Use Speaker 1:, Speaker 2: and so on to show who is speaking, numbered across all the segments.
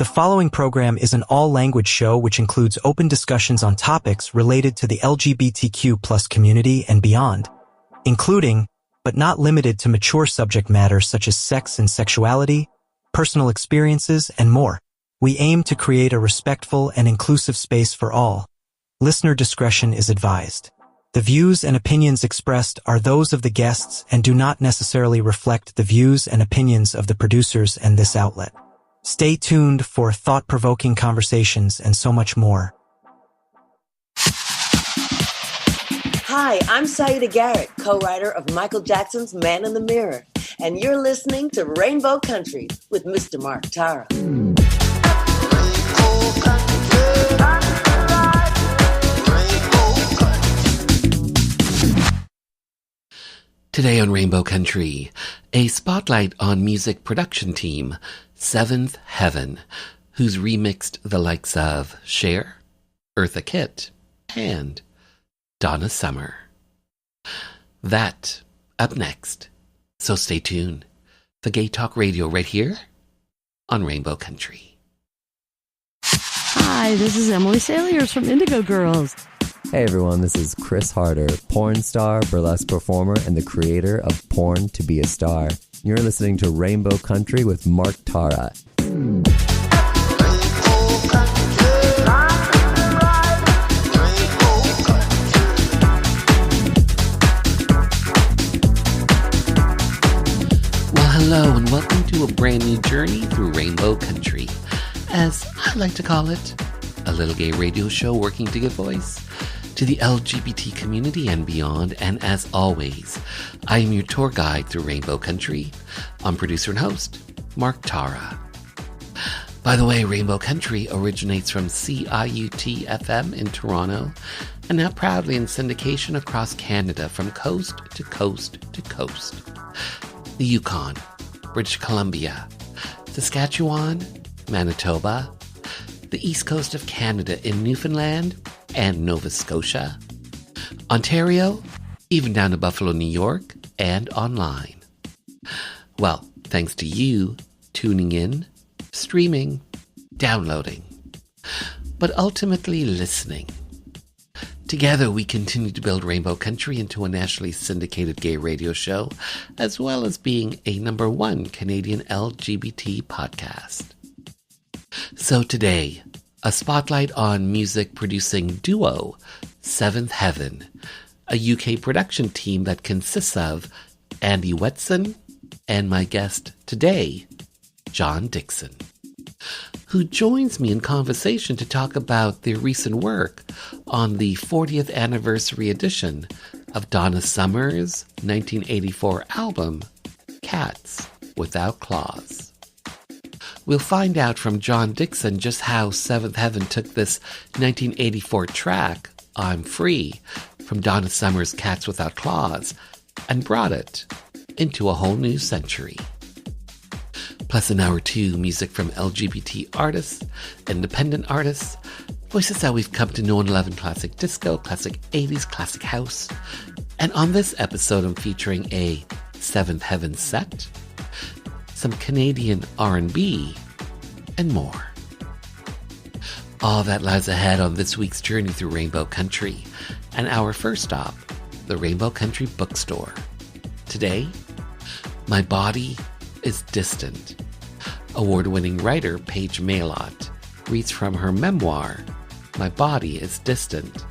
Speaker 1: The following program is an all-language show which includes open discussions on topics related to the LGBTQ+ community and beyond, including, but not limited to mature subject matters such as sex and sexuality, personal experiences, and more. We aim to create a respectful and inclusive space for all. Listener discretion is advised. The views and opinions expressed are those of the guests and do not necessarily reflect the views and opinions of the producers and this outlet. Stay tuned for thought-provoking conversations and so much more.
Speaker 2: Hi, I'm Saida Garrett, co-writer of Michael Jackson's Man in the Mirror, and you're listening to Rainbow Country with Mr. Mark Tara.
Speaker 3: Today on Rainbow Country, a spotlight on music production team, Seventh Heaven, who's remixed the likes of Cher, Eartha Kitt, and Donna Summer. That up next, so stay tuned for Gay Talk Radio right here on Rainbow Country.
Speaker 4: Hi, this is Emily Saliers from Indigo Girls.
Speaker 5: Hey everyone, this is Chris Harder, porn star, burlesque performer, and the creator of Porn to Be a Star. You're listening to Rainbow Country with Mark Tara.
Speaker 3: Hello and welcome to a brand new journey through Rainbow Country, as I like to call it, a little gay radio show working to give voice to the LGBT community and beyond. And as always, I am your tour guide through Rainbow Country. I'm producer and host, Mark Tara. By the way, Rainbow Country originates from CIUT-FM in Toronto and now proudly in syndication across Canada from coast to coast to coast. The Yukon, British Columbia, Saskatchewan, Manitoba, the east coast of Canada in Newfoundland and Nova Scotia, Ontario, even down to Buffalo, New York, and online. Well, thanks to you tuning in, streaming, downloading, but ultimately listening. Together, we continue to build Rainbow Country into a nationally syndicated gay radio show, as well as being a #1 Canadian LGBT podcast. So today, a spotlight on music producing duo, Seventh Heaven, a UK production team that consists of Andy Wetson and my guest today, John Dixon, who joins me in conversation to talk about their recent work on the 40th anniversary edition of Donna Summer's 1984 album, Cats Without Claws. We'll find out from John Dixon just how Seventh Heaven took this 1984 track, I'm Free, from Donna Summer's Cats Without Claws, and brought it into a whole new century. Plus an hour two, music from LGBT artists, independent artists, voices that we've come to know and love in classic disco, classic 80s, classic house. And on this episode, I'm featuring a Seventh Heaven set, some Canadian R&B, and more. All that lies ahead on this week's journey through Rainbow Country, and our first stop, the Rainbow Country Bookstore. Today, My Body is Distant. Award-winning writer Paige Maylott reads from her memoir, My Body is Distant,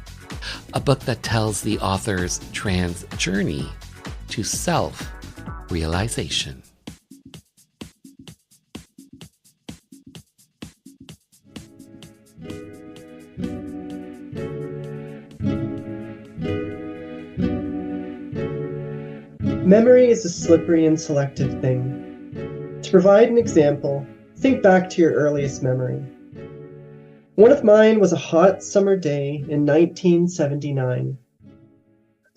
Speaker 3: a book that tells the author's trans journey to self-realization.
Speaker 6: Memory is a slippery and selective thing. To provide an example, think back to your earliest memory. One of mine was a hot summer day in 1979.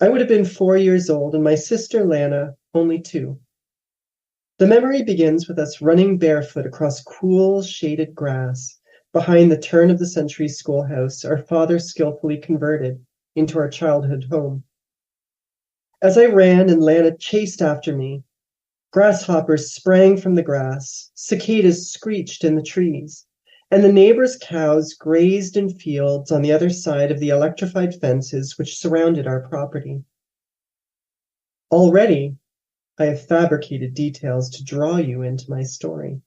Speaker 6: I would have been 4 years old and my sister Lana only 2. The memory begins with us running barefoot across cool, shaded grass behind the turn-of-the-century schoolhouse our father skillfully converted into our childhood home. As I ran and Lana chased after me, grasshoppers sprang from the grass, cicadas screeched in the trees, and the neighbors' cows grazed in fields on the other side of the electrified fences which surrounded our property. Already, I have fabricated details to draw you into my story.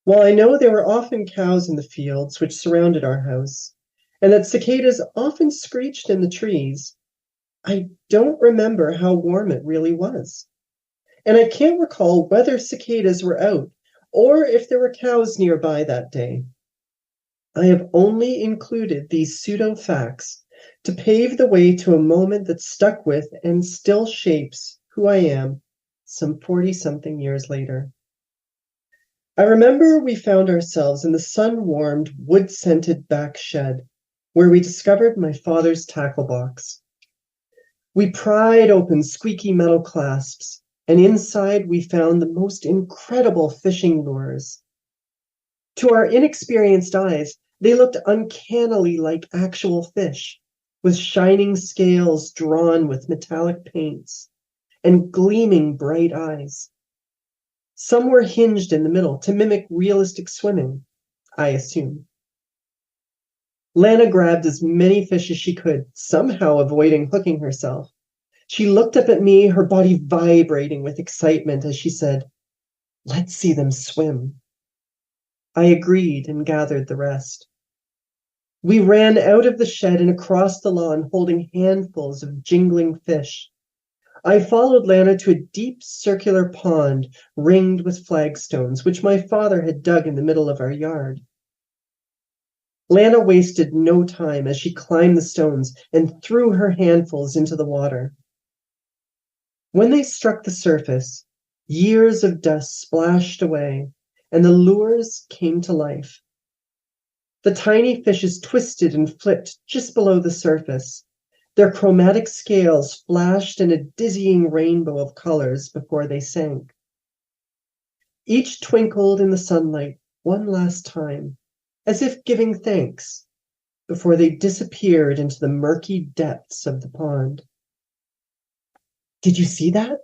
Speaker 6: While I know there were often cows in the fields which surrounded our house, and that cicadas often screeched in the trees, I don't remember how warm it really was. And I can't recall whether cicadas were out or if there were cows nearby that day. I have only included these pseudo-facts to pave the way to a moment that stuck with and still shapes who I am some 40-something years later. I remember we found ourselves in the sun-warmed, wood-scented back shed, where we discovered my father's tackle box. We pried open squeaky metal clasps, and inside we found the most incredible fishing lures. To our inexperienced eyes, they looked uncannily like actual fish, with shining scales drawn with metallic paints, and gleaming bright eyes. Some were hinged in the middle to mimic realistic swimming, I assume. Lana grabbed as many fish as she could, somehow avoiding hooking herself. She looked up at me, her body vibrating with excitement as she said, "Let's see them swim." I agreed and gathered the rest. We ran out of the shed and across the lawn holding handfuls of jingling fish. I followed Lana to a deep circular pond ringed with flagstones, which my father had dug in the middle of our yard. Lana wasted no time as she climbed the stones and threw her handfuls into the water. When they struck the surface, years of dust splashed away, and the lures came to life. The tiny fishes twisted and flipped just below the surface. Their chromatic scales flashed in a dizzying rainbow of colors before they sank. Each twinkled in the sunlight one last time, as if giving thanks, before they disappeared into the murky depths of the pond. "Did you see that?"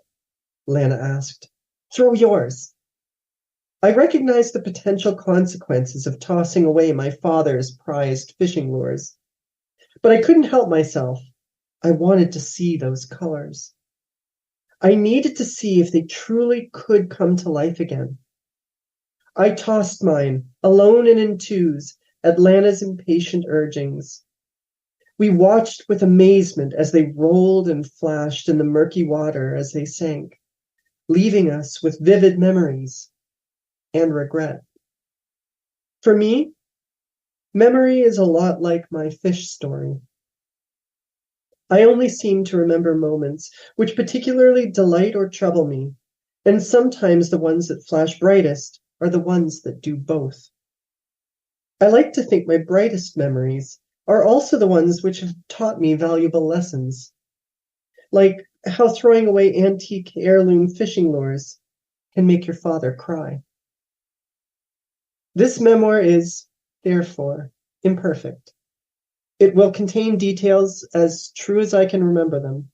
Speaker 6: Lana asked. "Throw yours." I recognized the potential consequences of tossing away my father's prized fishing lures, but I couldn't help myself. I wanted to see those colors. I needed to see if they truly could come to life again. I tossed mine, alone and in twos, at Lana's impatient urgings. We watched with amazement as they rolled and flashed in the murky water as they sank, leaving us with vivid memories and regret. For me, memory is a lot like my fish story. I only seem to remember moments which particularly delight or trouble me, and sometimes the ones that flash brightest are the ones that do both. I like to think my brightest memories are also the ones which have taught me valuable lessons, like how throwing away antique heirloom fishing lures can make your father cry. This memoir is, therefore, imperfect. It will contain details as true as I can remember them,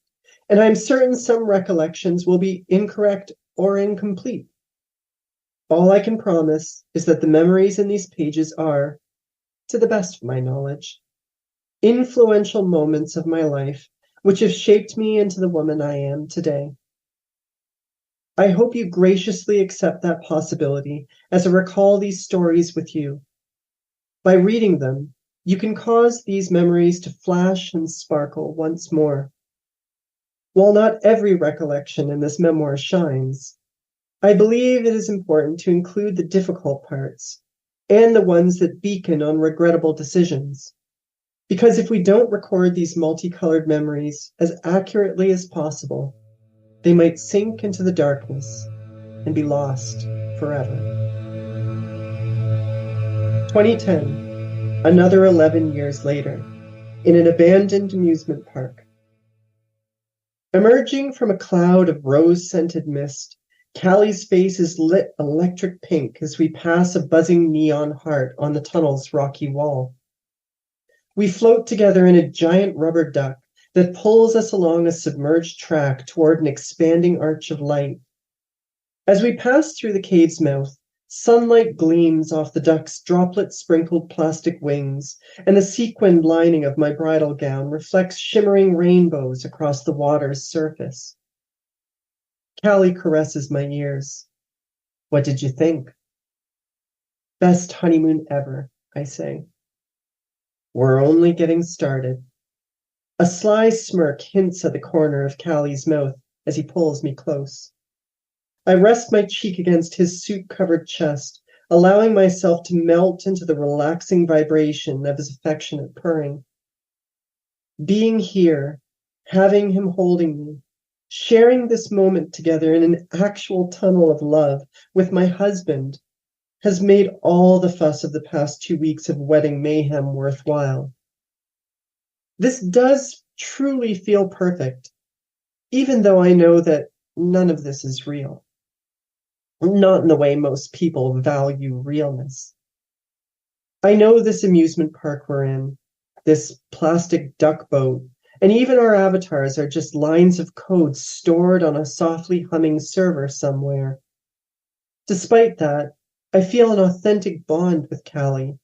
Speaker 6: and I'm certain some recollections will be incorrect or incomplete. All I can promise is that the memories in these pages are, to the best of my knowledge, influential moments of my life which have shaped me into the woman I am today. I hope you graciously accept that possibility as I recall these stories with you. By reading them, you can cause these memories to flash and sparkle once more. While not every recollection in this memoir shines, I believe it is important to include the difficult parts and the ones that beacon on regrettable decisions. Because if we don't record these multicolored memories as accurately as possible, they might sink into the darkness and be lost forever. 2010. Another 11 years later, in an abandoned amusement park. Emerging from a cloud of rose-scented mist, Callie's face is lit electric pink as we pass a buzzing neon heart on the tunnel's rocky wall. We float together in a giant rubber duck that pulls us along a submerged track toward an expanding arch of light. As we pass through the cave's mouth, Sunlight gleams off the duck's droplet-sprinkled plastic wings, and the sequined lining of my bridal gown reflects shimmering rainbows across the water's surface. Callie caresses my ears. What did you think? Best honeymoon ever, I say. We're only getting started. A sly smirk hints at the corner of Callie's mouth as he pulls me close. I rest my cheek against his suit-covered chest, allowing myself to melt into the relaxing vibration of his affectionate purring. Being here, having him holding me, sharing this moment together in an actual tunnel of love with my husband has made all the fuss of the past 2 weeks of wedding mayhem worthwhile. This does truly feel perfect, even though I know that none of this is real. Not in the way most people value realness. I know this amusement park we're in, this plastic duck boat, and even our avatars are just lines of code stored on a softly humming server somewhere. Despite that, I feel an authentic bond with Callie,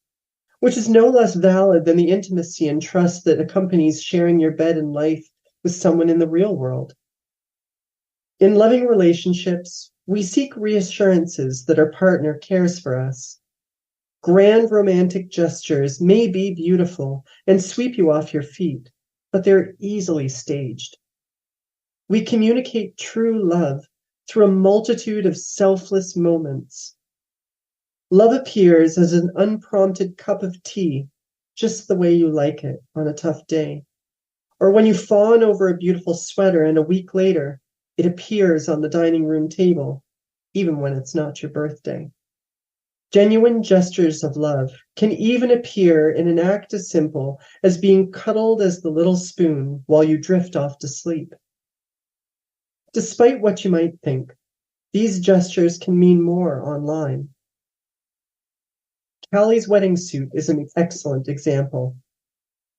Speaker 6: which is no less valid than the intimacy and trust that accompanies sharing your bed and life with someone in the real world. In loving relationships, we seek reassurances that our partner cares for us. Grand romantic gestures may be beautiful and sweep you off your feet, but they're easily staged. We communicate true love through a multitude of selfless moments. Love appears as an unprompted cup of tea, just the way you like it on a tough day. Or when you fawn over a beautiful sweater and a week later, it appears on the dining room table, even when it's not your birthday. Genuine gestures of love can even appear in an act as simple as being cuddled as the little spoon while you drift off to sleep. Despite what you might think, these gestures can mean more online. Callie's wedding suit is an excellent example.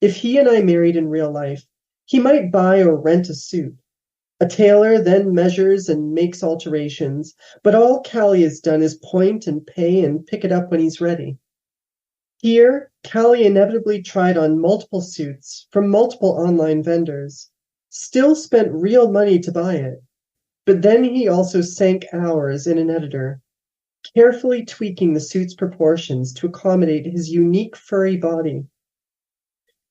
Speaker 6: If he and I married in real life, he might buy or rent a suit. A tailor then measures and makes alterations, but all Callie has done is point and pay and pick it up when he's ready. Here, Callie inevitably tried on multiple suits from multiple online vendors, still spent real money to buy it, but then he also sank hours in an editor, carefully tweaking the suit's proportions to accommodate his unique furry body.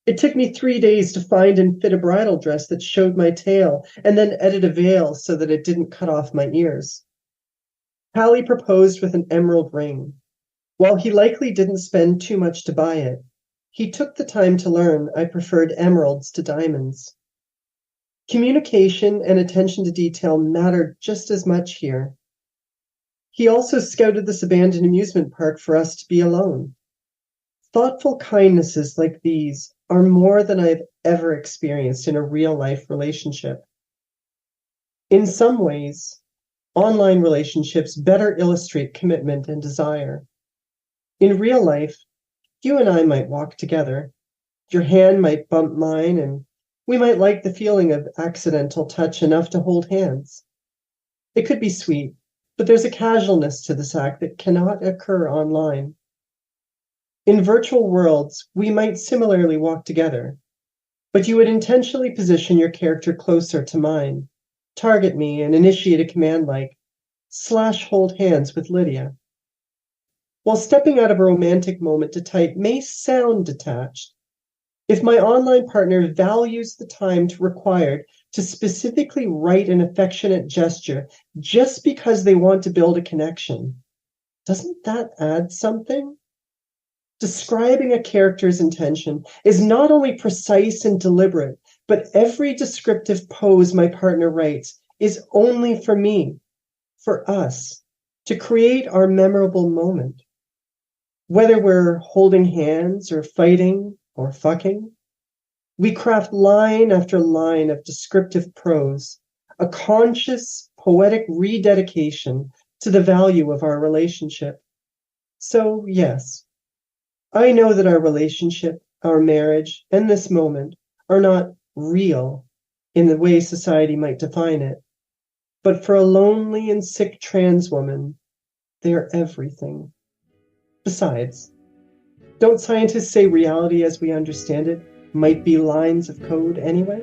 Speaker 6: It took me 3 days to find and fit a bridal dress that showed my tail, and then edit a veil so that it didn't cut off my ears. Callie proposed with an emerald ring. While he likely didn't spend too much to buy it, he took the time to learn I preferred emeralds to diamonds. Communication and attention to detail mattered just as much here. He also scouted this abandoned amusement park for us to be alone. Thoughtful kindnesses like these are more than I've ever experienced in a real-life relationship. In some ways, online relationships better illustrate commitment and desire. In real life, you and I might walk together. Your hand might bump mine, and we might like the feeling of accidental touch enough to hold hands. It could be sweet, but there's a casualness to this act that cannot occur online. In virtual worlds, we might similarly walk together, but you would intentionally position your character closer to mine, target me, and initiate a command like, /hold hands with Lydia. While stepping out of a romantic moment to type may sound detached, if my online partner values the time required to specifically write an affectionate gesture just because they want to build a connection, doesn't that add something? Describing a character's intention is not only precise and deliberate, but every descriptive pose my partner writes is only for me, for us, to create our memorable moment. Whether we're holding hands or fighting or fucking, we craft line after line of descriptive prose, a conscious, poetic rededication to the value of our relationship. So, yes, I know that our relationship, our marriage, and this moment are not real in the way society might define it. But for a lonely and sick trans woman, They are everything. Besides, don't scientists say reality as we understand it might be lines of code anyway?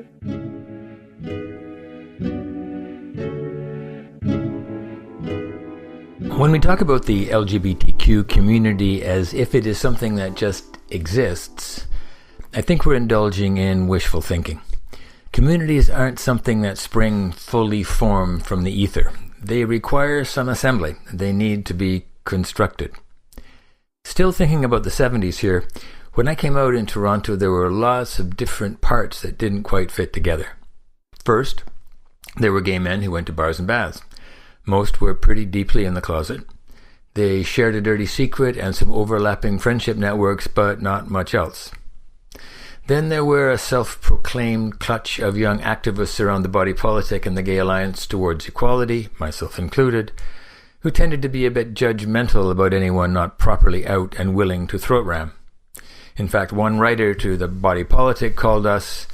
Speaker 7: When we talk about the LGBTQ community as if it is something that just exists, I think we're indulging in wishful thinking. Communities aren't something that spring fully formed from the ether. They require some assembly. They need to be constructed. Still thinking about the 70s here, when I came out in Toronto, there were lots of different parts that didn't quite fit together. First, there were gay men who went to bars and baths. Most were pretty deeply in the closet. They shared a dirty secret and some overlapping friendship networks, but not much else. Then there were a self-proclaimed clutch of young activists around the body politic and the Gay Alliance towards equality, myself included, who tended to be a bit judgmental about anyone not properly out and willing to throat ram. In fact, one writer to the body politic called us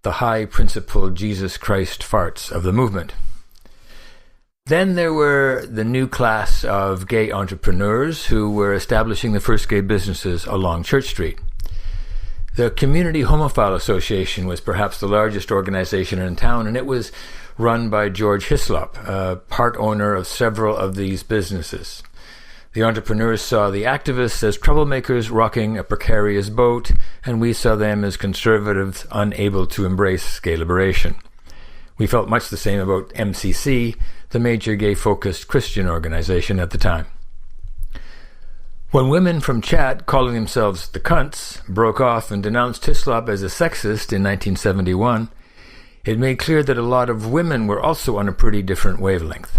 Speaker 7: the high-principled Jesus Christ farts of the movement. Then there were the new class of gay entrepreneurs who were establishing the first gay businesses along Church Street. The Community Homophile Association was perhaps the largest organization in town, and it was run by George Hislop, a part owner of several of these businesses. The entrepreneurs saw the activists as troublemakers rocking a precarious boat, and we saw them as conservatives unable to embrace gay liberation. We felt much the same about MCC, the major gay-focused Christian organization at the time. When women from Chat, calling themselves the Cunts, broke off and denounced Hislop as a sexist in 1971, it made clear that a lot of women were also on a pretty different wavelength.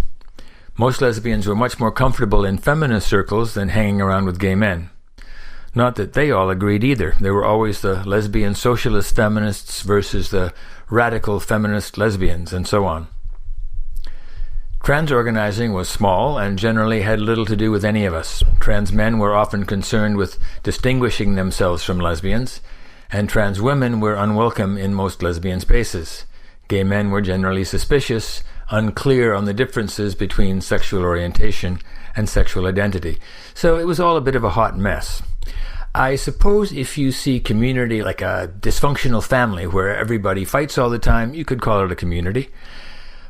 Speaker 7: Most lesbians were much more comfortable in feminist circles than hanging around with gay men. Not that they all agreed either. There were always the lesbian socialist feminists versus the radical feminist lesbians, and so on. Trans organizing was small and generally had little to do with any of us. Trans men were often concerned with distinguishing themselves from lesbians, and trans women were unwelcome in most lesbian spaces. Gay men were generally suspicious, unclear on the differences between sexual orientation and sexual identity. So it was all a bit of a hot mess. I suppose if you see community like a dysfunctional family where everybody fights all the time, you could call it a community.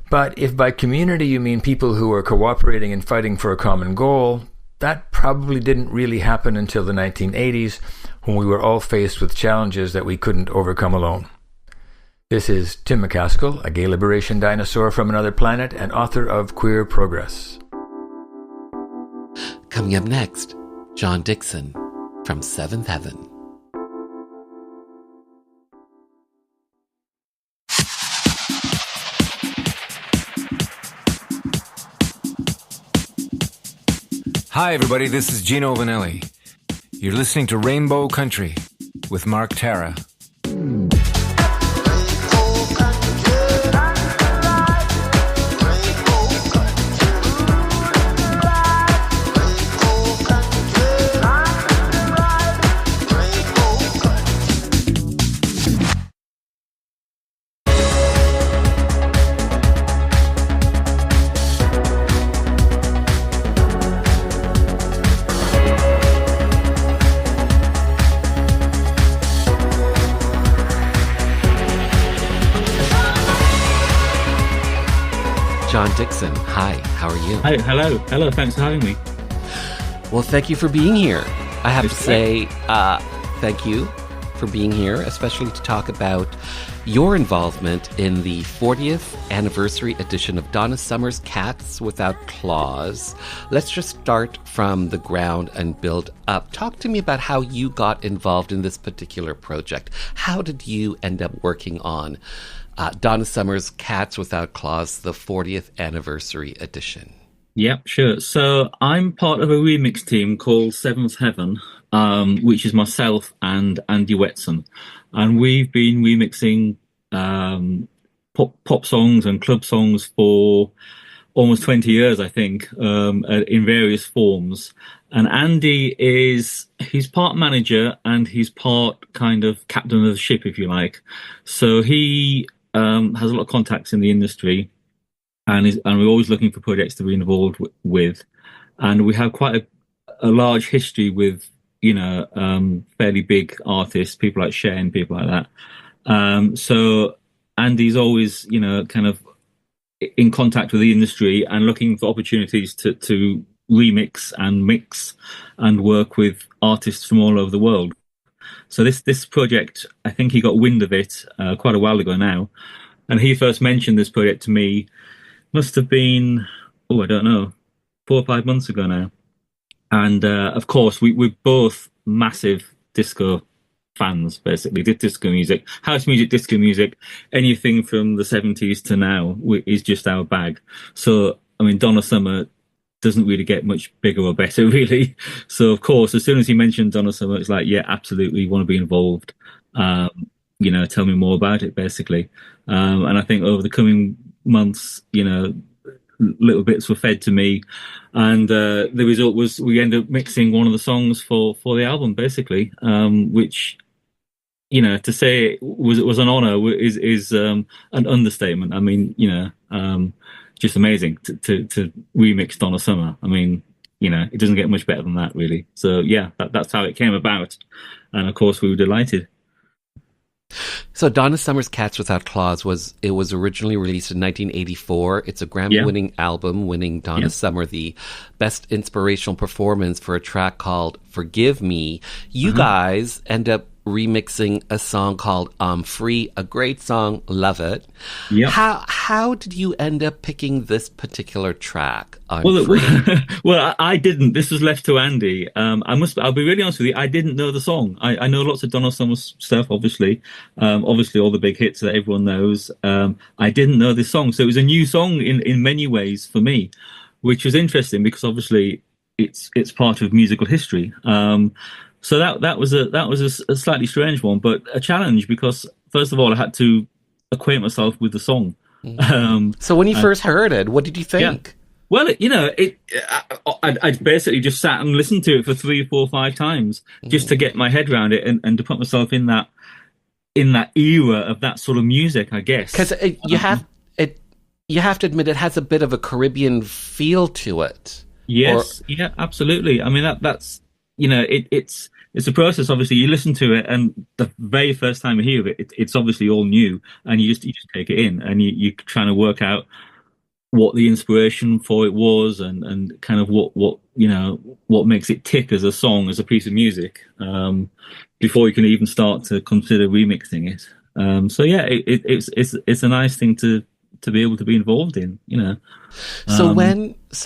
Speaker 7: But if by community you mean people who are cooperating and fighting for a common goal, that probably didn't really happen until the 1980s, when we were all faced with challenges that we couldn't overcome alone. This is Tim McCaskill, a gay liberation dinosaur from another planet and author of Queer Progress.
Speaker 3: Coming up next, John Dixon from Seventh Heaven.
Speaker 8: Hi, everybody. This is Gino Vanelli. You're listening to Rainbow Country with Mark Tara.
Speaker 3: John Dixon, hi, how are you?
Speaker 9: Hi, hello, thanks for having me.
Speaker 3: Well, thank you for being here. I have to say, thank you for being here, especially to talk about your involvement in the 40th anniversary edition of Donna Summer's Cats Without Claws. Let's just start from the ground and build up. Talk to me about how you got involved in this particular project. How did you end up working on Donna Summer's Cats Without Claws, the 40th anniversary edition?
Speaker 9: Yep, sure. So I'm part of a remix team called Seventh Heaven, which is myself and Andy Wetson. And we've been remixing pop songs and club songs for almost 20 years, I think, in various forms. And Andy he's part manager and he's part kind of captain of the ship, if you like. So he has a lot of contacts in the industry, and we're always looking for projects to be involved with. and we have quite a large history with, fairly big artists, people like Shane, people like that. So Andy's always, kind of in contact with the industry and looking for opportunities to remix and mix and work with artists from all over the world. So this project, I think he got wind of it quite a while ago now, and he first mentioned this project to me. Must have been, I don't know, 4 or 5 months ago now. And of course, we're both massive disco fans, basically. Disco music, house music, disco music, anything from the 70s to now is just our bag. So, I mean, Donna Summer doesn't really get much bigger or better, really. So, of course, as soon as he mentioned Donna Summer, it's like, yeah, absolutely, want to be involved. Tell me more about it, basically. And I think over the coming months, little bits were fed to me, and the result was we ended up mixing one of the songs for the album, basically, which, to say it was an honor is an understatement. I mean, just amazing to remix Donna Summer. I mean, it doesn't get much better than that, really. So yeah, that's how it came about, and of course we were delighted.
Speaker 3: So Donna Summer's Cats Without Claws was originally released in 1984. It's a Grammy-winning album, winning Donna Summer the Best Inspirational Performance for a track called Forgive Me. You guys end up remixing a song called I'm Free, a great song, love it. Yep. How did you end up picking this particular track, Free?
Speaker 9: Well, I didn't. This was left to Andy. I'll be really honest with you, I didn't know the song. I know lots of Donna Summer stuff, obviously. Obviously all the big hits that everyone knows. I didn't know this song. So it was a new song in many ways for me, which was interesting because obviously it's part of musical history. So that was a slightly strange one, but a challenge because first of all I had to acquaint myself with the song.
Speaker 3: So when you first heard it, what did you think?
Speaker 9: Yeah. Well, I basically just sat and listened to it for 3, 4, 5 times just to get my head around it and to put myself in that era of that sort of music, I guess.
Speaker 3: Because you have to admit it has a bit of a Caribbean feel to it.
Speaker 9: Yes, yeah, absolutely. I mean that's it's a process. Obviously, you listen to it, and the very first time you hear it, it's obviously all new, and you just take it in, and you're trying to work out what the inspiration for it was, and kind of what makes it tick as a song, as a piece of music, before you can even start to consider remixing it. So yeah, it's a nice thing to be able to be involved in.
Speaker 3: So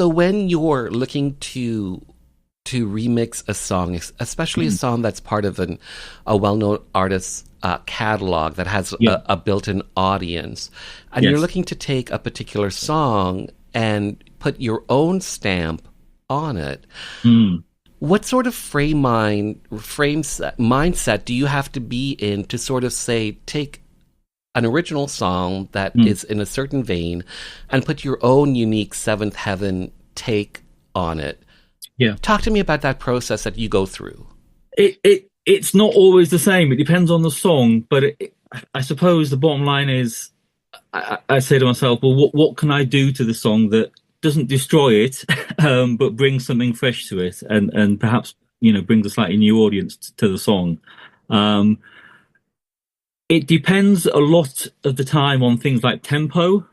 Speaker 3: when you're looking to remix a song, especially a song that's part of a well-known artist's catalog that has a built-in audience, and you're looking to take a particular song and put your own stamp on it, what sort of mindset do you have to be in to sort of say, take an original song that is in a certain vein and put your own unique Seventh Heaven take on it?
Speaker 9: Yeah.
Speaker 3: Talk to me about that process that you go through.
Speaker 9: It's not always the same. It depends on the song, but I suppose the bottom line is I say to myself, well, what can I do to the song that doesn't destroy it, but brings something fresh to it, and perhaps brings a slightly new audience to the song. It depends a lot of the time on things like tempo.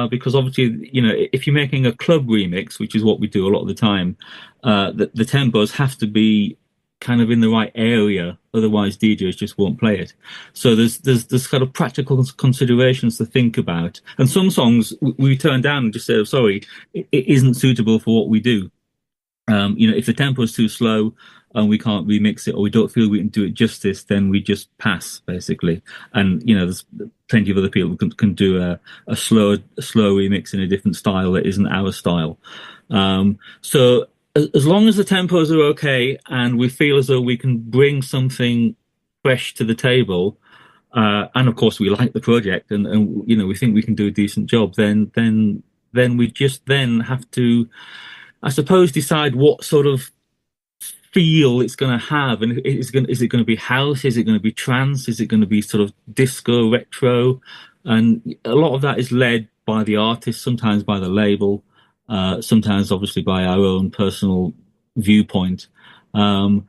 Speaker 9: Because obviously, if you're making a club remix, which is what we do a lot of the time, the tempos have to be kind of in the right area, otherwise DJs just won't play it. So there's kind of practical considerations to think about. And some songs we turn down and just say, oh, sorry, it isn't suitable for what we do. If the tempo is too slow and we can't remix it, or we don't feel we can do it justice, then we just pass, basically. And there's plenty of other people who can do a slow remix in a different style that isn't our style. So as long as the tempos are okay and we feel as though we can bring something fresh to the table, and of course we like the project and we think we can do a decent job, then we just then have to, I suppose, decide what sort of feel it's going to have, and is it going to be house? Is it going to be trance? Is it going to be sort of disco, retro? And a lot of that is led by the artist, sometimes by the label. sometimes obviously by our own personal viewpoint. And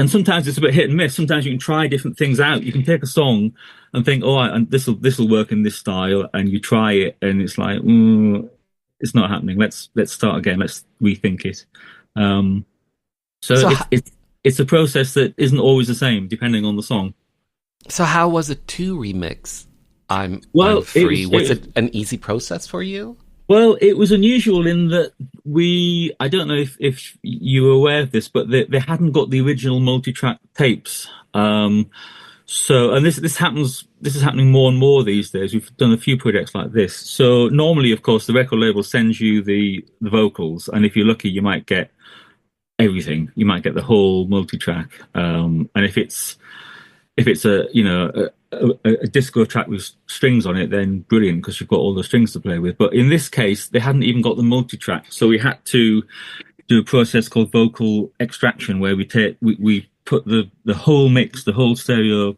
Speaker 9: sometimes it's a bit hit and miss. Sometimes you can try different things out. You can take a song and think, "Oh, and this will work in this style," and you try it, and it's like, it's not happening. Let's start again. Let's rethink it. So it's a process that isn't always the same, depending on the song.
Speaker 3: So how was it to remix I'm Free? Was it an easy process for you?
Speaker 9: Well, it was unusual in that I don't know if you were aware of this, but they hadn't got the original multi-track tapes. So, and this is happening more and more these days. We've done a few projects like this. So normally, of course, the record label sends you the vocals, and if you're lucky, you might get everything. You might get the whole multi-track. And if it's a disco track with strings on it, then brilliant, because you've got all the strings to play with. But in this case, they hadn't even got the multi-track, so we had to do a process called vocal extraction, where we put the whole mix, the whole stereo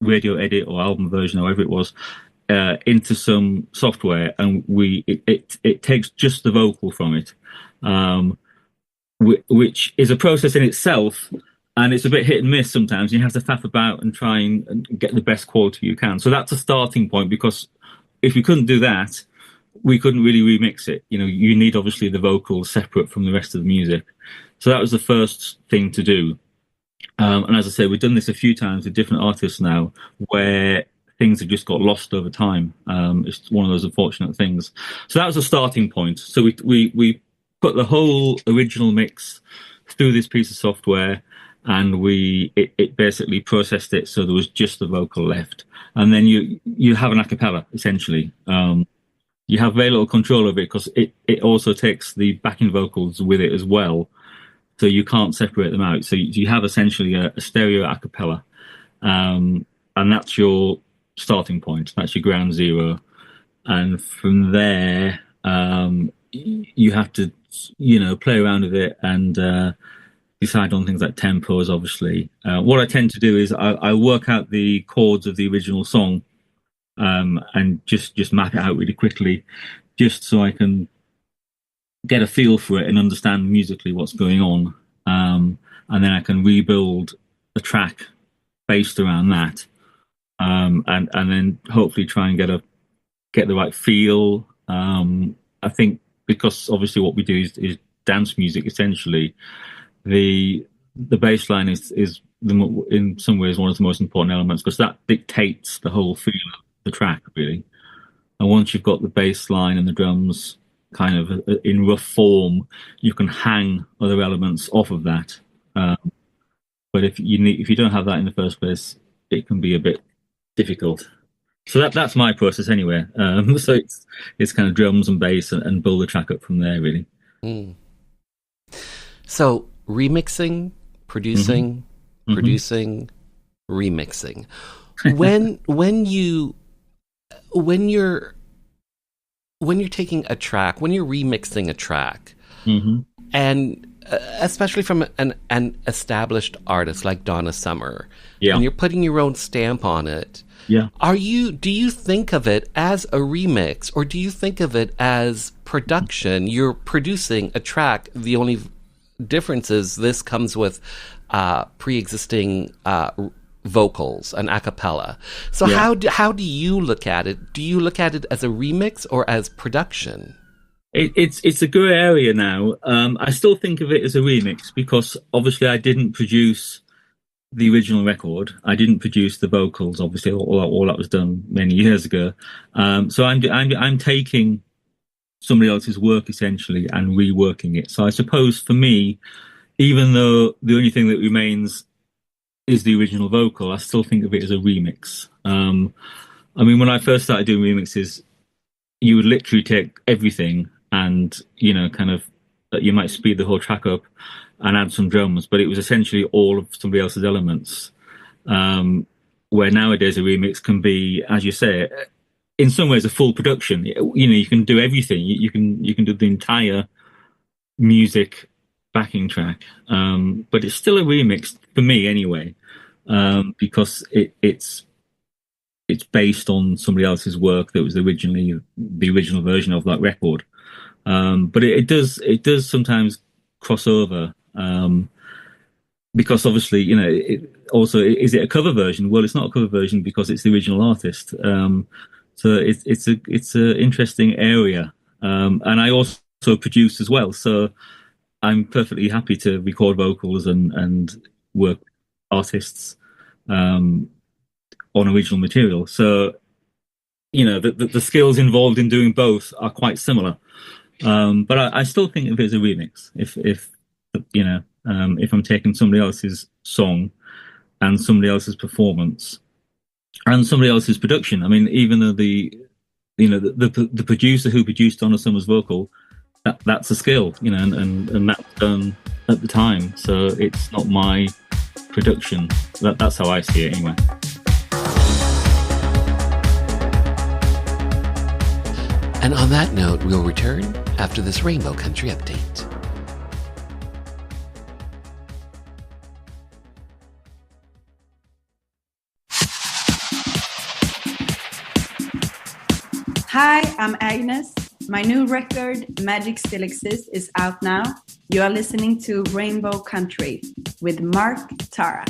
Speaker 9: radio edit or album version, or whatever it was, into some software, and it takes just the vocal from it, which is a process in itself. And it's a bit hit and miss sometimes. You have to faff about and try and get the best quality you can. So that's a starting point, because if we couldn't do that, we couldn't really remix it. You need obviously the vocals separate from the rest of the music. So that was the first thing to do. And as I say, we've done this a few times with different artists now, where things have just got lost over time. It's one of those unfortunate things. So that was a starting point. So we put the whole original mix through this piece of software, and it basically processed it so there was just the vocal left. And then you have an a cappella, essentially. You have very little control over it, because it also takes the backing vocals with it as well, so you can't separate them out. So you have essentially a stereo a cappella, and that's your starting point. That's your ground zero. And from there, you have to play around with it and decide on things like tempos, obviously. What I tend to do is I work out the chords of the original song, and just map it out really quickly, just so I can get a feel for it and understand musically what's going on. And then I can rebuild a track based around that, and then hopefully try and get the right feel. I think, because obviously what we do is dance music, essentially. The bass line is in some ways one of the most important elements, because that dictates the whole feel of the track, really. And once you've got the bass line and the drums kind of in rough form, you can hang other elements off of that. But if you don't have that in the first place, it can be a bit difficult. So that's my process anyway. So it's kind of drums and bass and build the track up from there, really.
Speaker 3: So remixing, producing, producing, remixing. When you're taking a track, when you're remixing a track, and especially from an established artist like Donna Summer, and you're putting your own stamp on it, do you think of it as a remix, or do you think of it as production? You're producing a track. The only difference is this comes with pre-existing vocals and a cappella. So how do you look at it? Do you look at it as a remix or as production?
Speaker 9: It's a grey area now. I still think of it as a remix, because obviously I didn't produce the original record. I didn't produce the vocals. Obviously, all that was done many years ago. So I'm taking somebody else's work essentially and reworking it. So I suppose for me, even though the only thing that remains is the original vocal, I still think of it as a remix. I mean, when I first started doing remixes, you would literally take everything and, kind of, you might speed the whole track up and add some drums, but it was essentially all of somebody else's elements. Where nowadays a remix can be, as you say, in some ways a full production. You can do everything. You can do the entire music backing track, but it's still a remix for me anyway, because it's based on somebody else's work that was originally the original version of that record. But it does sometimes cross over, because obviously, also, is it a cover version? Well, it's not a cover version because it's the original artist. So it's a interesting area. And I also produce as well, so I'm perfectly happy to record vocals and work with artists on original material. So, the skills involved in doing both are quite similar. But I still think of it as a remix. If I'm taking somebody else's song and somebody else's performance and somebody else's production. I mean, even though the producer who produced Donna Summer's vocal, that's a skill, and that's done at the time. So it's not my production. That's how I see it anyway.
Speaker 3: And on that note, we'll return after this Rainbow Country update.
Speaker 10: Hi, I'm Agnes. My new record, Magic Still Exists, is out now. You are listening to Rainbow Country with Mark Tara.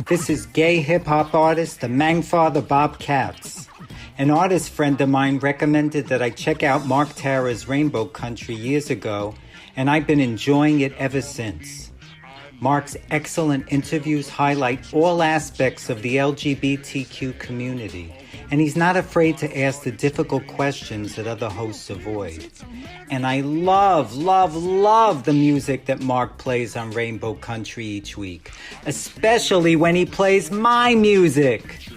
Speaker 11: This is gay hip-hop artist, the Mangfather Bob Katz. An artist friend of mine recommended that I check out Mark Tara's Rainbow Country years ago, and I've been enjoying it ever since. Mark's excellent interviews highlight all aspects of the LGBTQ community, and he's not afraid to ask the difficult questions that other hosts avoid. And I love the music that Mark plays on Rainbow Country each week, especially when he plays my music.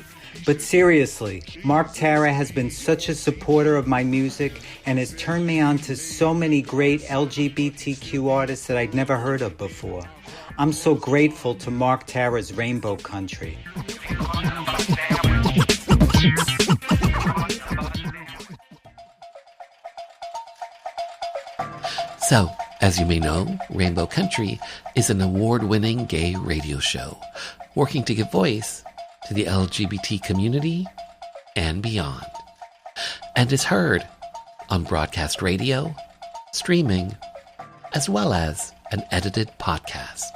Speaker 11: But seriously, Mark Tara has been such a supporter of my music and has turned me on to so many great LGBTQ artists that I'd never heard of before. I'm so grateful to Mark Tara's Rainbow Country.
Speaker 3: So, as you may know, Rainbow Country is an award-winning gay radio show, working to give voice to the LGBT community and beyond, and is heard on broadcast radio, streaming, as well as an edited podcast.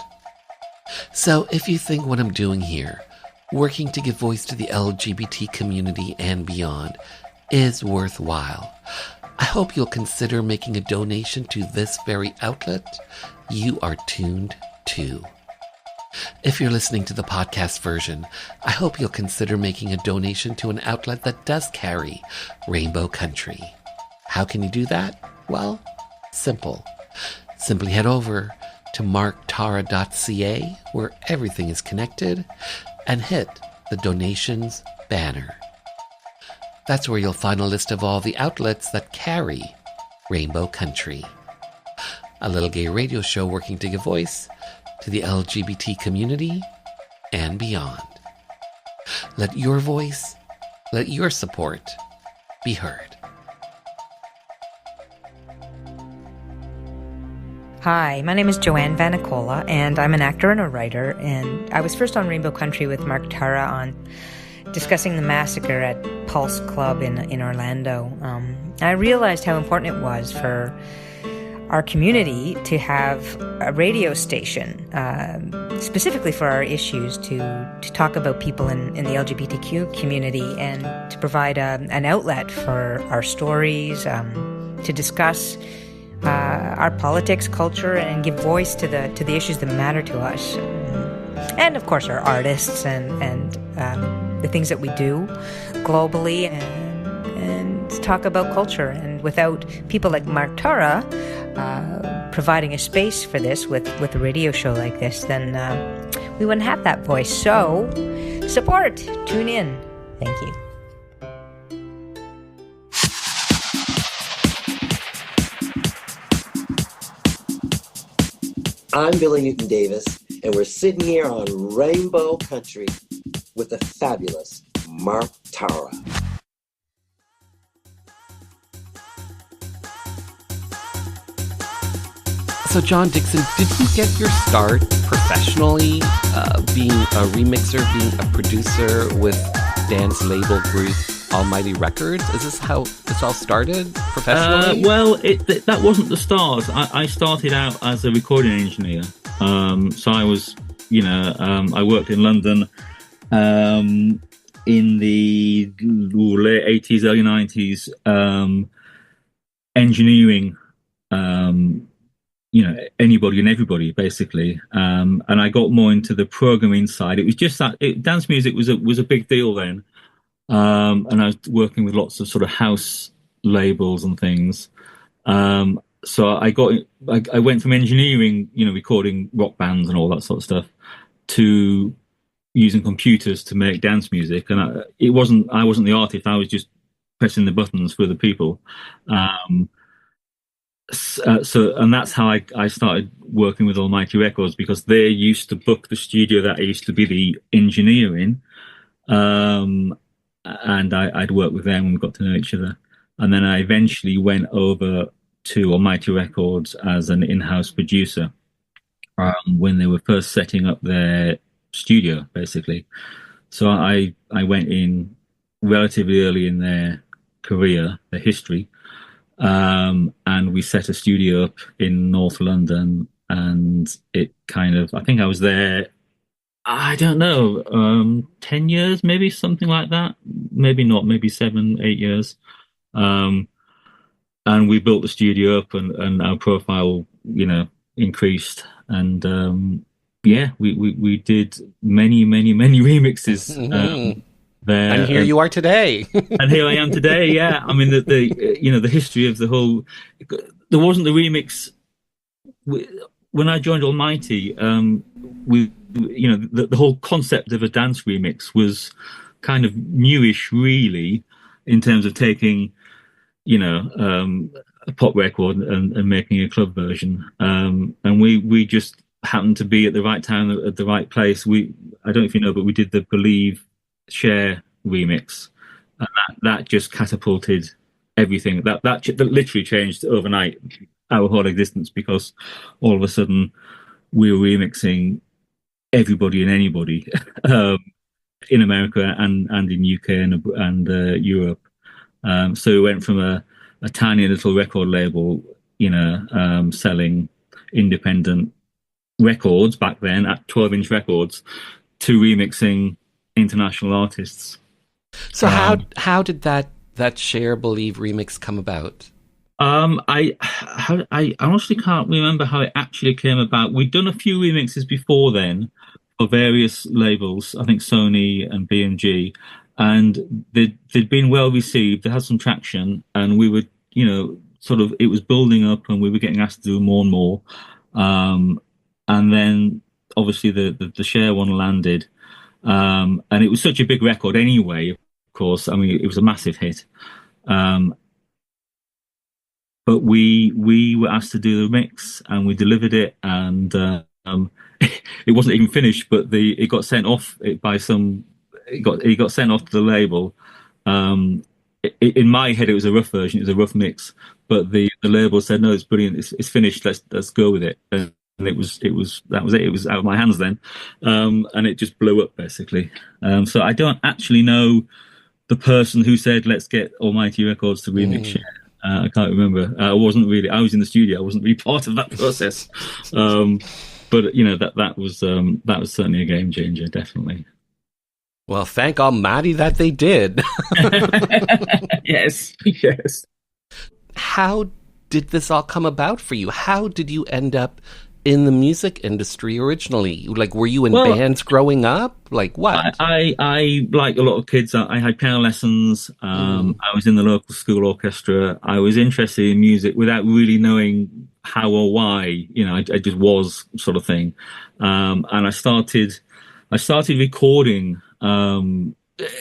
Speaker 3: So if you think what I'm doing here, working to give voice to the LGBT community and beyond, is worthwhile, I hope you'll consider making a donation to this very outlet you are tuned to. If you're listening to the podcast version, I hope you'll consider making a donation to an outlet that does carry Rainbow Country. How can you do that? Well, simple. Simply head over to marktara.ca, where everything is connected, and hit the donations banner. That's where you'll find a list of all the outlets that carry Rainbow Country, a little gay radio show working to give voice to the LGBT community and beyond. Let your voice, let your support be heard.
Speaker 12: Hi, my name is Joanne Vanicola, and I'm an actor and a writer, and I was first on Rainbow Country with Mark Tara on discussing the massacre at Pulse Club in Orlando. I realized how important it was for our community to have a radio station, specifically for our issues, to talk about people in the LGBTQ community and to provide an outlet for our stories, to discuss our politics, culture, and give voice to the issues that matter to us, and of course our artists and the things that we do globally, and talk about culture. And without people like Mark Tara providing a space for this with a radio show like this, then we wouldn't have that voice. So support, tune in. Thank you.
Speaker 2: I'm Billy Newton Davis, and we're sitting here on Rainbow Country with the fabulous Mark Tara.
Speaker 3: So John Dixon, did you get your start professionally, being a remixer, being a producer with dance label group Almighty Records? Is this how this all started professionally?
Speaker 9: Well, that wasn't the start. I started out as a recording engineer. So I was, I worked in London in the late 80s, early 90s, engineering, anybody and everybody, basically. And I got more into the programming side. It was just that dance music was a big deal then. And I was working with lots of sort of house labels and things. So I went from engineering, recording rock bands and all that sort of stuff, to using computers to make dance music. And I wasn't the artist. I was just pressing the buttons for the people. And that's how I started working with Almighty Records, because they used to book the studio that I used to be the engineer in. And I'd work with them and we got to know each other. And then I eventually went over to Almighty Records as an in-house producer when they were first setting up their studio, basically. So I went in relatively early in their career, their history, and we set a studio up in North London. And it kind of, I think I was there, I don't know, 10 years, maybe, something like that. Maybe not, maybe 7, 8 years. And we built the studio up, and our profile, increased. And we did many remixes there.
Speaker 3: And here you are today.
Speaker 9: And here I am today. Yeah, I mean the history of the whole. There wasn't the remix when I joined Almighty. The whole concept of a dance remix was kind of newish, really, in terms of taking, a pop record and making a club version. And we just happened to be at the right time at the right place. I don't know if you know, but we did the Believe Share remix, and that just catapulted everything. That literally changed overnight our whole existence, because all of a sudden we were remixing everybody and anybody in America and in UK and Europe. So we went from a tiny little record label, selling independent records back then at 12-inch records, to remixing international artists.
Speaker 3: So how did that Share Believe remix come about?
Speaker 9: I honestly can't remember how it actually came about. We'd done a few remixes before then for various labels, I think Sony and BMG, and they'd been well received. They had some traction, and we were, it was building up, and we were getting asked to do more and more. And then obviously the Share one landed, and it was such a big record anyway. Of course, I mean, it was a massive hit. But we were asked to do the mix, and we delivered it, and it wasn't even finished, but it got sent off by some. It got sent off to the label. In my head, it was a rough version. It was a rough mix, but the label said, "No, it's brilliant. It's finished. Let's go with it." And that was it. It was out of my hands then, and it just blew up, basically. So I don't actually know the person who said, "Let's get Almighty Records to remix Share." I can't remember. I was in the studio. I wasn't really part of that process. But that was certainly a game changer, definitely.
Speaker 3: Well, thank Almighty that they did.
Speaker 9: Yes.
Speaker 3: How did this all come about for you? How did you end up in the music industry originally? Like, were you in bands growing up? Like what?
Speaker 9: I like a lot of kids, I had piano lessons. I was in the local school orchestra. I was interested in music without really knowing how or why. I just was, sort of thing. And I started recording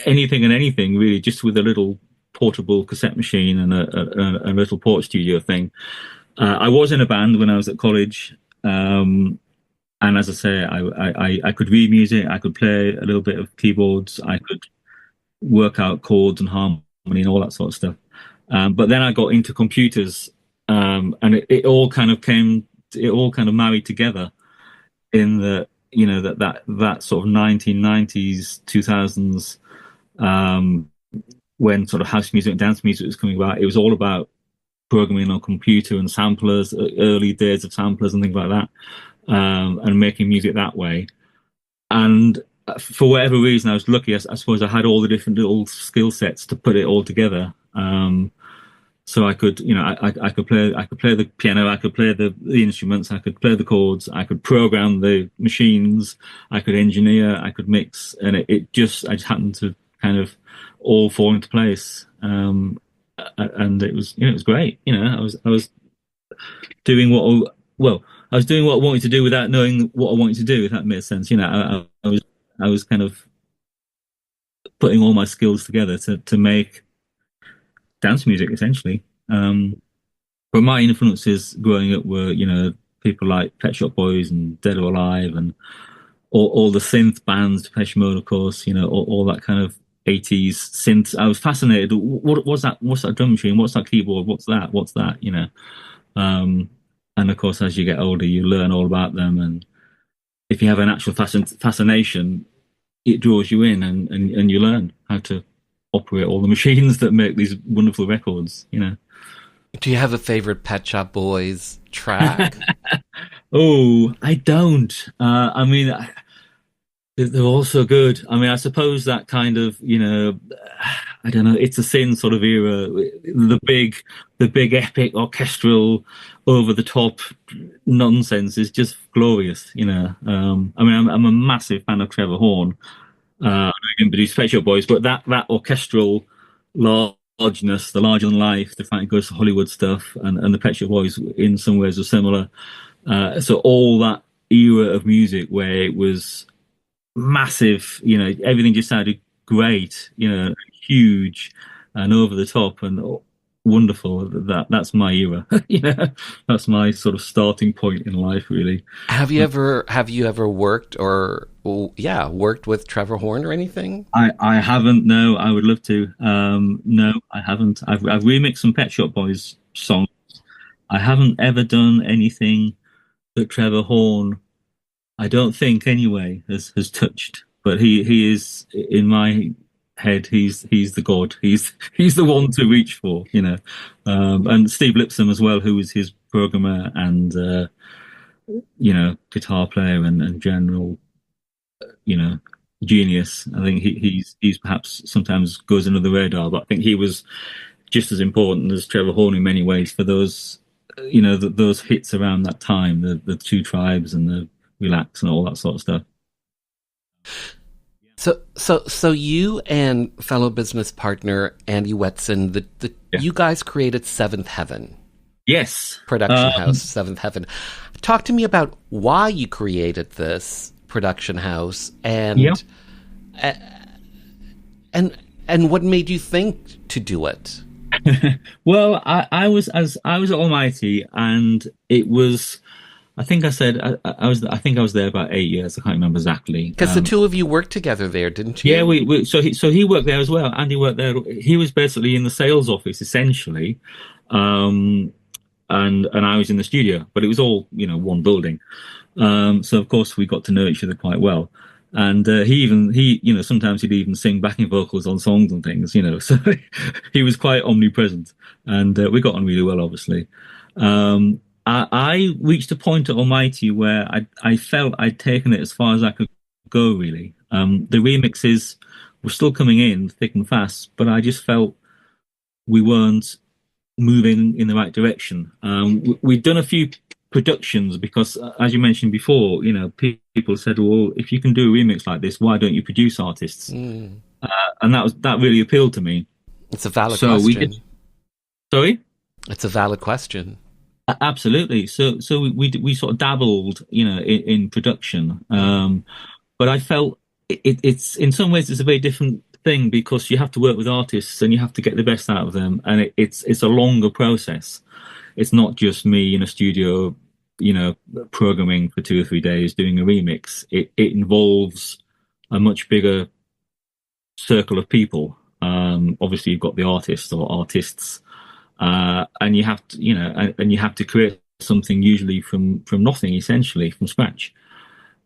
Speaker 9: anything and anything, really, just with a little portable cassette machine and a little port studio thing. I was in a band when I was at college. And as I say, I could read music, I could play a little bit of keyboards, I could work out chords and harmony and all that sort of stuff. But then I got into computers, and it all kind of married together, in that that sort of 1990s, 2000s, when sort of house music and dance music was coming about. It was all about programming on computer and samplers, early days of samplers and things like that, and making music that way. And for whatever reason, I was lucky. I suppose I had all the different little skill sets to put it all together. So I could, I could play the piano, I could play the instruments, I could play the chords, I could program the machines, I could engineer, I could mix, and I just happened to kind of all fall into place. And it was great. I was doing what I wanted to do without knowing what I wanted to do, if that makes sense. I was kind of putting all my skills together to make dance music, essentially. But my influences growing up were, people like Pet Shop Boys and Dead or Alive and all the synth bands, Depeche Mode, of course, all that kind of 80s synth. I was fascinated. What's that drum machine? What's that keyboard? What's that? And of course, as you get older, you learn all about them. And if you have an actual fascination, it draws you in and you learn how to operate all the machines that make these wonderful records.
Speaker 3: Do you have a favorite Pet Shop Boys track?
Speaker 9: Oh, I don't. I mean, they're all so good. I mean, I suppose that kind of, I don't know, It's a Sin sort of era, the big epic orchestral over the top nonsense is just glorious. I mean, I'm a massive fan of Trevor Horn. I didn't produce Pet Shop Boys, but that orchestral largeness, the larger than life, the Frank Goes to Hollywood stuff, and the Pet Shop Boys in some ways are similar. So all that era of music where it was massive, everything just sounded great, huge and over the top and wonderful. That's my era. That's my sort of starting point in life, really.
Speaker 3: Have you ever worked with Trevor Horn or anything?
Speaker 9: I haven't. No, I would love to. No, I haven't. I've remixed some Pet Shop Boys songs. I haven't ever done anything that Trevor Horn, I don't think anyway, has touched. But he is, in my head, he's the god. He's the one to reach for, and Steve Lipsome as well, who was his programmer and guitar player and general genius. I think he's perhaps sometimes goes under the radar, but I think he was just as important as Trevor Horn in many ways for those those hits around that time, the Two Tribes and the Relax and all that sort of stuff.
Speaker 3: So you and fellow business partner Andy Wetson, you guys created Seventh Heaven.
Speaker 9: Yes.
Speaker 3: Production house, Seventh Heaven. Talk to me about why you created this production house and what made you think to do it.
Speaker 9: Well, I was at Almighty, and it was. I think I said I was there about 8 years. I can't remember exactly.
Speaker 3: Because the two of you worked together there, didn't you?
Speaker 9: Yeah, so he worked there as well. Andy worked there. He was basically in the sales office essentially, and I was in the studio. But it was all one building. So of course we got to know each other quite well. And he sometimes he'd even sing backing vocals on songs and things. So he was quite omnipresent, and we got on really well, obviously. I reached a point at Almighty where I felt I'd taken it as far as I could go, really. The remixes were still coming in thick and fast, but I just felt we weren't moving in the right direction. We'd done a few productions because, as you mentioned before, people said, well, if you can do a remix like this, why don't you produce artists? And that really appealed to me.
Speaker 3: It's a valid question.
Speaker 9: Sorry?
Speaker 3: It's a valid question.
Speaker 9: Absolutely. So we sort of dabbled, in production. But I felt it's in some ways it's a very different thing because you have to work with artists and you have to get the best out of them, and it's a longer process. It's not just me in a studio, programming for 2 or 3 days doing a remix. It involves a much bigger circle of people. Obviously, you've got the artist or artists. And you have to, and you have to create something usually from nothing, essentially from scratch.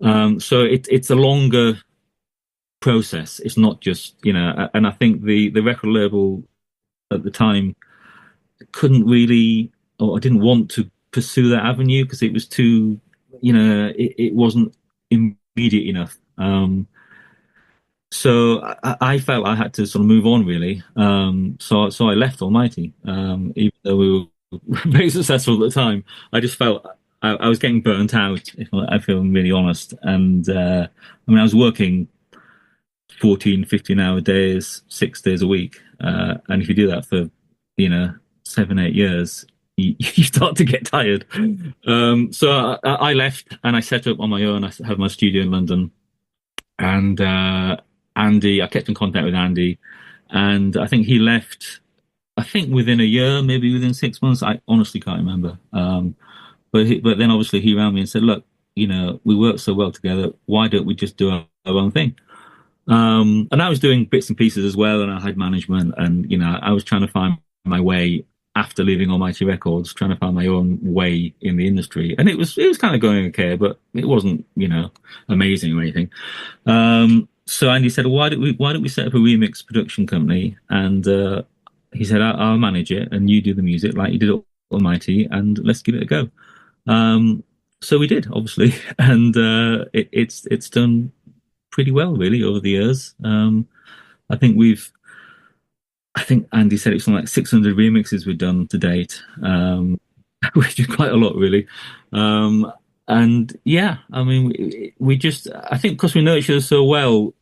Speaker 9: So it's a longer process. It's not just, and I think the record label at the time couldn't really, or I didn't want to pursue that avenue because it was too, it wasn't immediate enough. So I felt I had to sort of move on really. So I left Almighty, even though we were very successful at the time. I just felt I was getting burnt out, if I feel really honest. And I was working 14, 15-hour days, 6 days a week. And if you do that for, 7, 8 years, you start to get tired. So I left and I set up on my own. I had my studio in London. And Andy, I kept in contact with Andy, and I think he left, I think within a year, maybe within 6 months. I honestly can't remember. But then obviously he rang me and said, look, we work so well together. Why don't we just do our own thing? And I was doing bits and pieces as well, and I had management, and I was trying to find my way after leaving Almighty Records, trying to find my own way in the industry, and it was kind of going okay, but it wasn't amazing or anything. So Andy said, why don't we set up a remix production company? And he said, I'll manage it, and you do the music like you did at Almighty, and let's give it a go. So we did, obviously, and it's done pretty well, really, over the years. I think Andy said it's something like 600 remixes we've done to date, which is quite a lot, really. And yeah, I mean, we just, I think because we know each other so well,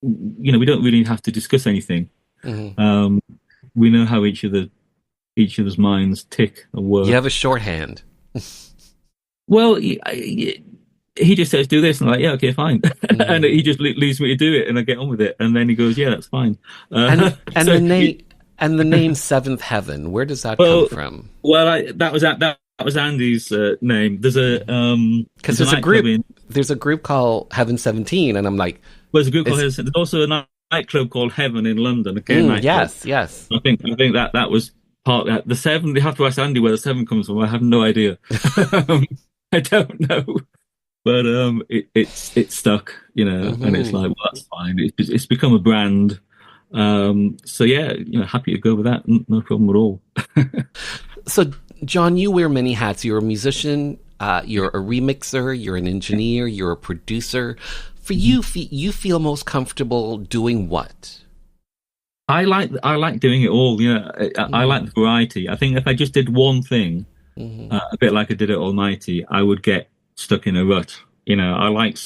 Speaker 9: we don't really have to discuss anything. Mm-hmm. We know how each other's minds tick and work.
Speaker 3: You have a shorthand.
Speaker 9: Well, he just says, do this. And I'm like, yeah, okay, fine. Mm. And he just leaves me to do it, and I get on with it. And then he goes, yeah, that's fine.
Speaker 3: And so the name Seventh Heaven, where does that come from?
Speaker 9: Well, that was Andy's name. There's
Speaker 3: there's a group called Heaven 17, and I'm like,
Speaker 9: well, there's a group called Heaven. There's also a nightclub called Heaven in London.
Speaker 3: Yes.
Speaker 9: I think that was part of that. The 7. They have to ask Andy where the 7 comes from. I have no idea. I don't know. But it's stuck, mm-hmm. And it's like, well, that's fine. It's become a brand. So yeah, happy to go with that. No problem at all.
Speaker 3: So, John, you wear many hats. You're a musician. You're a remixer. You're an engineer. You're a producer. For you, you feel most comfortable doing what?
Speaker 9: I like doing it all. I like the variety. I think if I just did one thing, mm-hmm. A bit like I did at Almighty, I would get stuck in a rut. I like,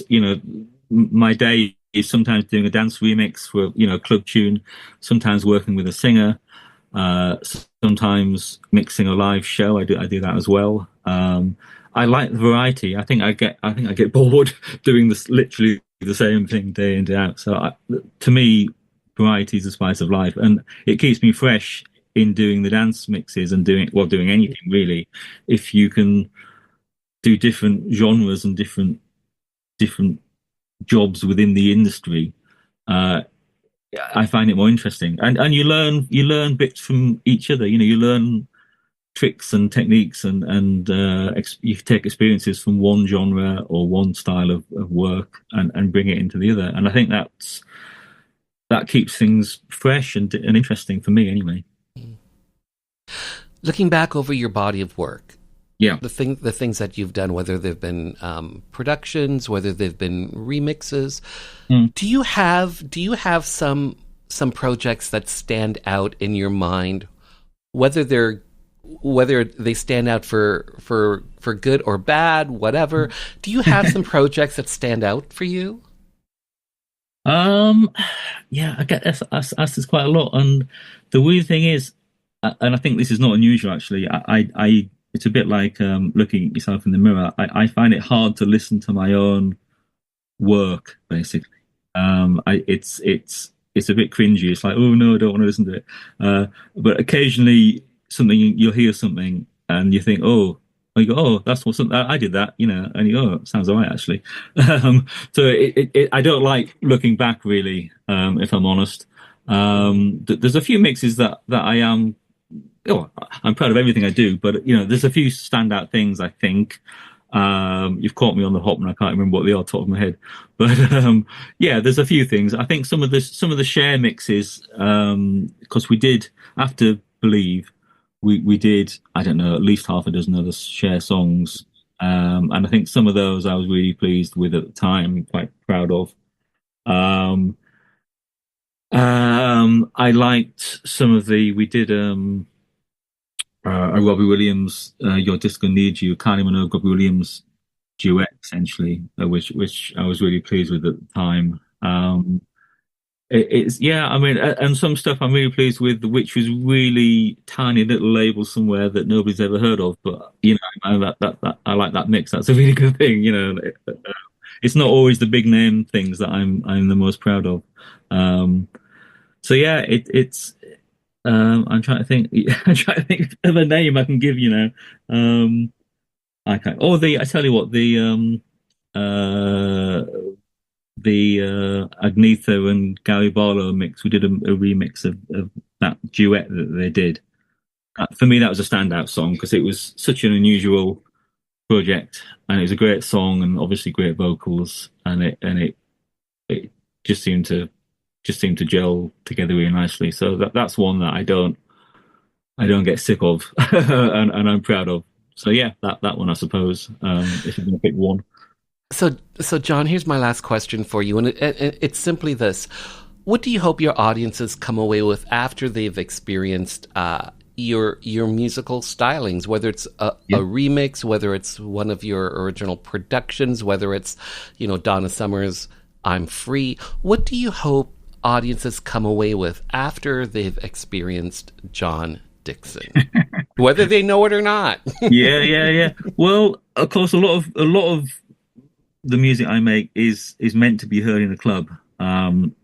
Speaker 9: my day is sometimes doing a dance remix for, club tune, sometimes working with a singer, sometimes mixing a live show. I do that as well. I like the variety. I think I get bored doing this, literally the same thing day in, day out. So to me, variety is the spice of life, and it keeps me fresh in doing the dance mixes and doing anything really. If you can do different genres and different jobs within the industry, I find it more interesting. And you learn bits from each other. You learn tricks and techniques, and you take experiences from one genre or one style of work and bring it into the other. And I think that keeps things fresh and interesting for me, anyway.
Speaker 3: Looking back over your body of work,
Speaker 9: yeah,
Speaker 3: the things that you've done, whether they've been productions, whether they've been remixes, do you have some projects that stand out in your mind, whether they stand out for good or bad, whatever? Do you have some projects that stand out for you?
Speaker 9: Yeah, I get asked this quite a lot, and the weird thing is, and I think this is not unusual actually, I it's a bit like looking at yourself in the mirror. I find it hard to listen to my own work, basically. It's a bit cringy. It's like, oh no, I don't want to listen to it. But occasionally you'll hear something and you think, oh, you go, oh, that's what's I did that, and you go, oh, it sounds all right actually. So I don't like looking back really, if I'm honest. There's a few mixes that I am. Oh, I'm proud of everything I do, but there's a few standout things I think. You've caught me on the hop and I can't remember what they are top of my head. But yeah, there's a few things. I think some of the share mixes, because we did, after Believe, we did, I don't know, at least half a dozen other share songs. And I think some of those I was really pleased with at the time, quite proud of. I liked some of we did a Robbie Williams, Your Disco Needs You, Kylie Minogue, Robbie Williams duet, essentially, which I was really pleased with at the time. It's yeah, I mean, and some stuff I'm really pleased with, which was really tiny little label somewhere that nobody's ever heard of. But that I like that mix. That's a really good thing. It's not always the big name things that I'm the most proud of. So yeah, it's. I'm trying to think. I'm trying to think of a name I can give. I can't. Oh, I tell you what, the Agnetha and Gary Barlow mix. We did a remix of that duet that they did. For me, that was a standout song because it was such an unusual project, and it was a great song and obviously great vocals, and it just seemed to gel together really nicely. So that's one that I don't get sick of, and I'm proud of. So yeah, that one I suppose. If you're going to pick one.
Speaker 3: So John, here's my last question for you, and it's simply this: what do you hope your audiences come away with after they've experienced your musical stylings, whether it's a remix, whether it's one of your original productions, whether it's Donna Summer's I'm Free? What do you hope audiences come away with after they've experienced John Dixon, whether they know it or not?
Speaker 9: Yeah. Well, of course, a lot of the music I make is meant to be heard in a club, and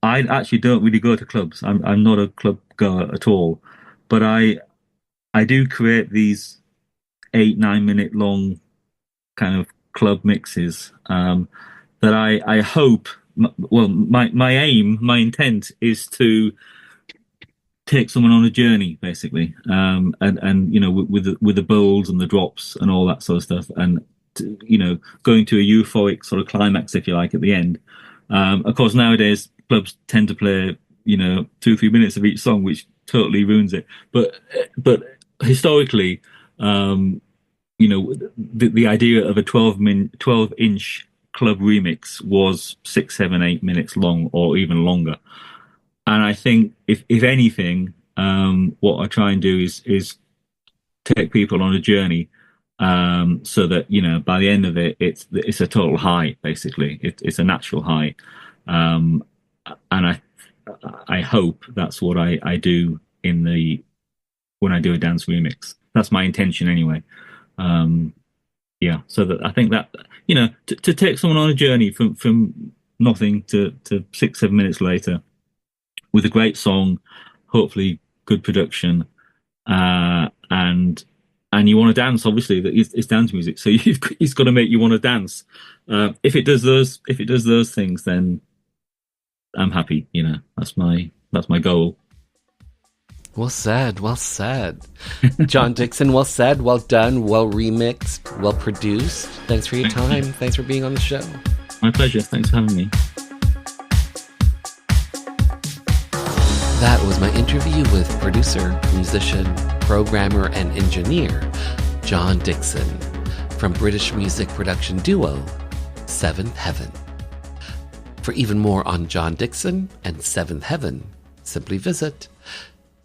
Speaker 9: I actually don't really go to clubs. I'm not a club goer at all, but I do create these 8-9 minute long kind of club mixes that I hope. Well, my aim, my intent is to take someone on a journey, basically, and with the bolds and the drops and all that sort of stuff, and going to a euphoric sort of climax, if you like, at the end. Of course, nowadays clubs tend to play 2-3 minutes of each song, which totally ruins it. But historically, the idea of a 12-inch club remix was 6, 7, 8 minutes long, or even longer. And I think if anything, what I try and do is take people on a journey, so that by the end of it, it's a total high. Basically, it's a natural high, and I hope that's what I do when I do a dance remix. That's my intention anyway. Yeah, so that I think that to take someone on a journey from nothing to 6-7 minutes later with a great song, hopefully good production, and you want to dance. Obviously, it's dance music, so it's got to make you want to dance. If it does those things, then I'm happy. That's my goal.
Speaker 3: Well said. John Dixon, well said, well done, well remixed, well produced. Thanks for your time. Thanks for being on the show.
Speaker 9: My pleasure. Thanks for having me.
Speaker 3: That was my interview with producer, musician, programmer, and engineer John Dixon from British music production duo Seventh Heaven. For even more on John Dixon and Seventh Heaven, simply visit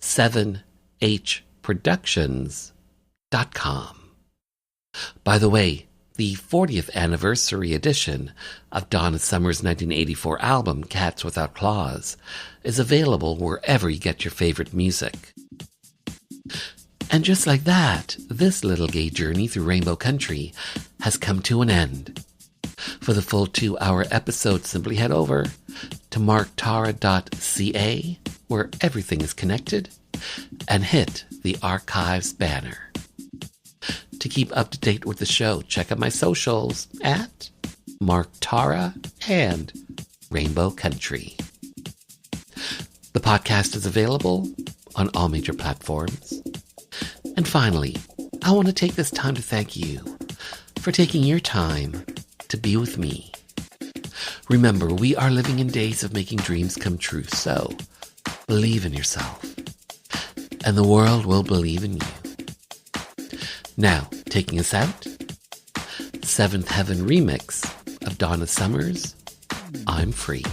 Speaker 3: 7hproductions.com. By the way, the 40th anniversary edition of Donna Summer's 1984 album, Cats Without Claws, is available wherever you get your favorite music. And just like that, this little gay journey through Rainbow Country has come to an end. For the full 2-hour episode, simply head over to marktara.ca, where everything is connected, and hit the archives banner. To keep up to date with the show, check out my socials at Mark Tara and Rainbow Country. The podcast is available on all major platforms. And finally, I want to take this time to thank you, for taking your time to be with me. Remember, we are living in days of making dreams come true, so believe in yourself, and the world will believe in you. Now, taking us out, Seventh Heaven remix of Donna Summer's I'm Free.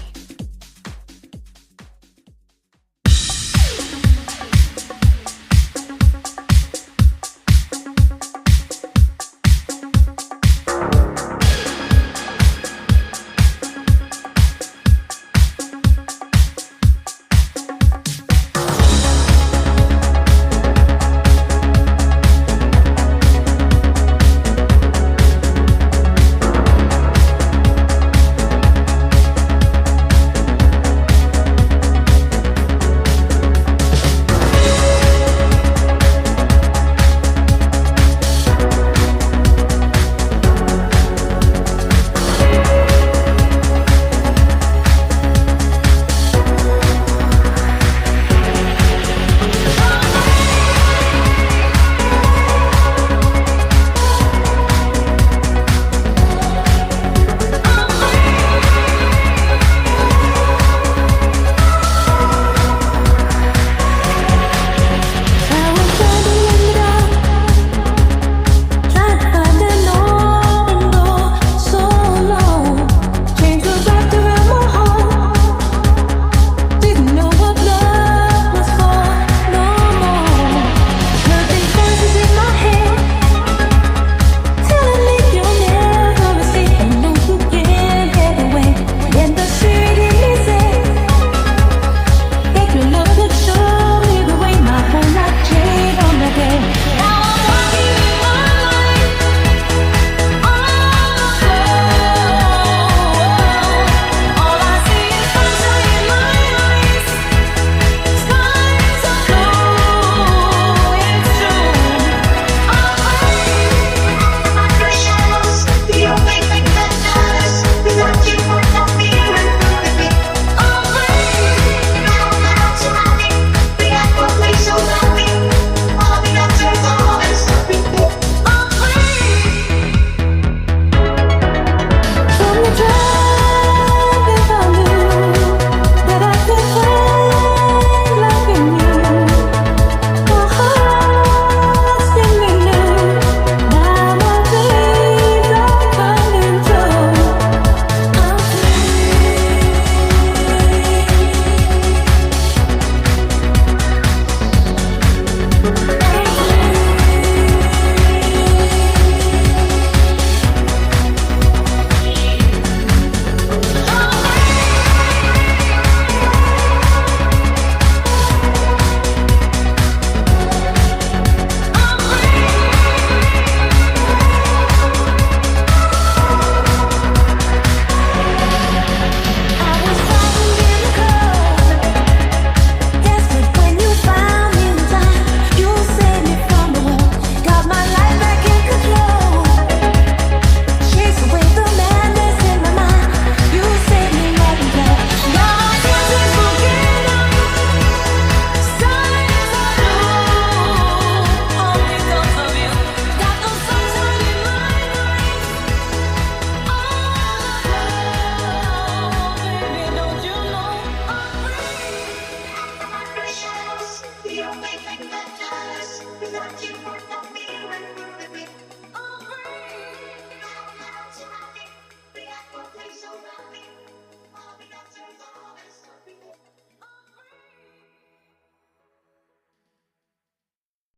Speaker 13: You